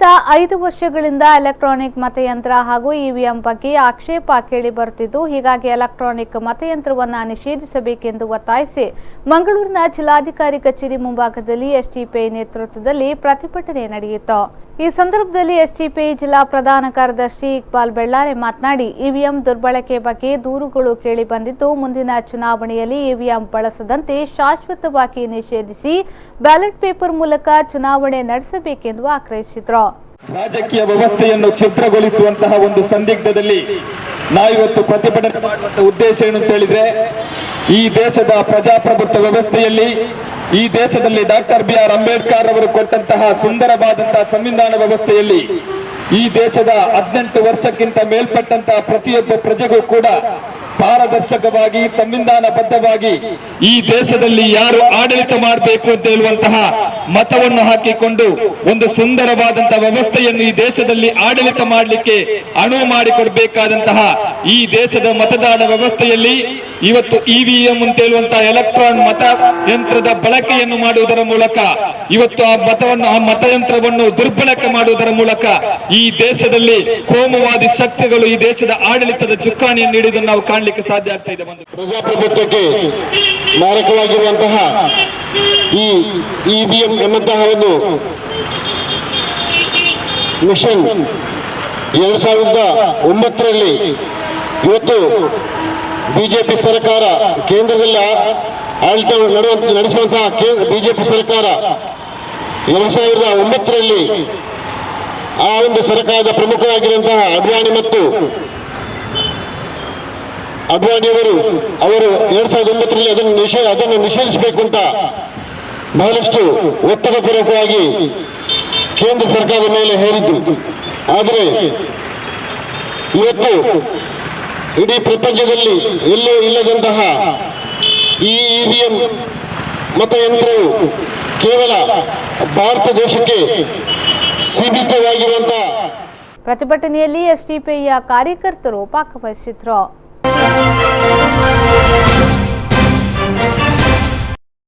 ಕಳೆದ 5 ವರ್ಷಗಳಿಂದ ಎಲೆಕ್ಟ್ರಾನಿಕ್ ಮತಯಂತ್ರ ಹಾಗೂ ಇವಿಎಂ ಬಗ್ಗೆ ಆಕ್ಷೇಪ ಕೇಳಿ ಬರುತ್ತಿದ್ದು, ಹೀಗಾಗಿ ಎಲೆಕ್ಟ್ರಾನಿಕ್ ಮತಯಂತ್ರವನ್ನು ನಿಷೇಧಿಸಬೇಕೆಂದು ಒತ್ತಾಯಿಸಿ ಮಂಗಳೂರಿನ ಜಿಲ್ಲಾಧಿಕಾರಿ ಕಚೇರಿ ಮುಂಭಾಗದಲ್ಲಿ ಎಸ್ಡಿಪಿಐ ನೇತೃತ್ವದಲ್ಲಿ ಪ್ರತಿಭಟನೆ ನಡೆಯಿತು. ಈ ಸಂದರ್ಭದಲ್ಲಿ ಎಸ್ಡಿಪಿಐ ಜಿಲ್ಲಾ ಪ್ರಧಾನ ಕಾರ್ಯದರ್ಶಿ ಇಕ್ಬಾಲ್ ಬೆಳ್ಳಾರೆ ಮಾತನಾಡಿ, ಇವಿಎಂ ದುರ್ಬಳಕೆ ಬಗ್ಗೆ ದೂರುಗಳು ಕೇಳಿ ಬಂದಿದ್ದು, ಮುಂದಿನ ಚುನಾವಣೆಯಲ್ಲಿ ಇವಿಎಂ ಬಳಸದಂತೆ ಶಾಶ್ವತವಾಗಿ ನಿಷೇಧಿಸಿ ಬ್ಯಾಲೆಟ್ ಪೇಪರ್ ಮೂಲಕ ಚುನಾವಣೆ ನಡೆಸಬೇಕೆಂದು ಆಗ್ರಹಿಸಿದರು. ರಾಜಕೀಯ ವ್ಯವಸ್ಥೆಯನ್ನು ಛಿದ್ರಗೊಳಿಸುವಂತಹ ಒಂದು ಸಂದಿಗ್ಧದಲ್ಲಿ ನಾವಿವತ್ತು ಪ್ರತಿಭಟನೆ ಮಾಡುವಂತಹ ಉದ್ದೇಶ ಏನು ಅಂತ ಹೇಳಿದ್ರೆ, ಈ ದೇಶದ ಪ್ರಜಾಪ್ರಭುತ್ವ ವ್ಯವಸ್ಥೆಯಲ್ಲಿ ಈ ದೇಶದಲ್ಲಿ ಡಾಕ್ಟರ್ ಬಿ.ಆರ್. ಅಂಬೇಡ್ಕರ್ ಅವರು ಕೊಟ್ಟಂತಹ ಸುಂದರವಾದಂತಹ ಸಂವಿಧಾನ ವ್ಯವಸ್ಥೆಯಲ್ಲಿ ಈ ದೇಶದ 18 ವರ್ಷಕ್ಕಿಂತ ಮೇಲ್ಪಟ್ಟಂತಹ ಪ್ರತಿಯೊಬ್ಬ ಪ್ರಜೆಗೂ ಕೂಡ ಪಾರದರ್ಶಕವಾಗಿ ಸಂವಿಧಾನಬದ್ಧವಾಗಿ ಈ ದೇಶದಲ್ಲಿ ಯಾರು ಆಡಳಿತ ಮಾಡಬೇಕು ಅಂತ ಹೇಳುವಂತಹ ಮತವನ್ನು ಹಾಕಿಕೊಂಡು ಒಂದು ಸುಂದರವಾದಂತಹ ವ್ಯವಸ್ಥೆಯನ್ನು ಈ ದೇಶದಲ್ಲಿ ಆಡಳಿತ ಮಾಡಲಿಕ್ಕೆ ಅನುವು ಮಾಡಿಕೊಡಬೇಕಾದಂತಹ ಈ ದೇಶದ ಮತದಾನ ವ್ಯವಸ್ಥೆಯಲ್ಲಿ ಇವತ್ತು ಇವಿಎಂ ಅಂತ ಹೇಳುವಂತಹ ಎಲೆಕ್ಟ್ರಾನ್ ಮತಯಂತ್ರದ ಬಳಕೆಯನ್ನು ಮಾಡುವುದರ ಮೂಲಕ ಇವತ್ತು ಆ ಮತಯಂತ್ರವನ್ನು ದುರ್ಬಳಕೆ ಮಾಡುವುದರ ಮೂಲಕ ಈ ದೇಶದಲ್ಲಿ ಕೋಮುವಾದಿ ಶಕ್ತಿಗಳು ಈ ದೇಶದ ಆಡಳಿತದ ಚುಕ್ಕಾಣಿಯನ್ನು ನೀಡುವುದನ್ನು ನಾವು ಕಾಣಲಿಕ್ಕೆ ಸಾಧ್ಯ ಆಗ್ತಾ ಇದೆ. ಪ್ರಜಾಪ್ರಭುತ್ವಕ್ಕೆ ಮಾರಕವಾಗಿರುವಂತಹ ಈ ಇವಿಎಂ ಎಂಬಂತಹ ಒಂದು ಮಿಷನ್ 2009ರಲ್ಲಿ ಇವತ್ತು ಬಿಜೆಪಿ ಸರ್ಕಾರ ಕೇಂದ್ರದಲ್ಲಿ ಆಡಳಿತ ನಡೆಸುವಂತಹ ಬಿಜೆಪಿ ಸರ್ಕಾರ 2009ರಲ್ಲಿ ಆ ಒಂದು ಸರ್ಕಾರದ ಪ್ರಮುಖವಾಗಿರುವಂತಹ ಅಡ್ವಾಣಿಯವರು 2009ರಲ್ಲಿ ಅದನ್ನು ನಿಷೇಧಿಸಬೇಕು ಅಂತ ಬಹಳಷ್ಟು ಒತ್ತಡಪೂರ್ವಕವಾಗಿ ಕೇಂದ್ರ ಸರ್ಕಾರದ ಮೇಲೆ ಹೇರಿದ್ದು. ಆದರೆ ಇವತ್ತು ಇಡೀ ಪ್ರಪಂಚದಲ್ಲಿ ಎಲ್ಲೂ ಇಲ್ಲದಂತಹ ಈ ಇವಿಎಂ ಮತಯಂತ್ರವು ಕೇವಲ ಭಾರತ ದೇಶಕ್ಕೆ ಸೀಮಿತವಾಗಿರುವಂತಹ ಪ್ರತಿಭಟನೆಯಲ್ಲಿ ಎಸ್ಡಿಪಿಐ ಕಾರ್ಯಕರ್ತರು ಭಾಗವಹಿಸಿದ್ರು.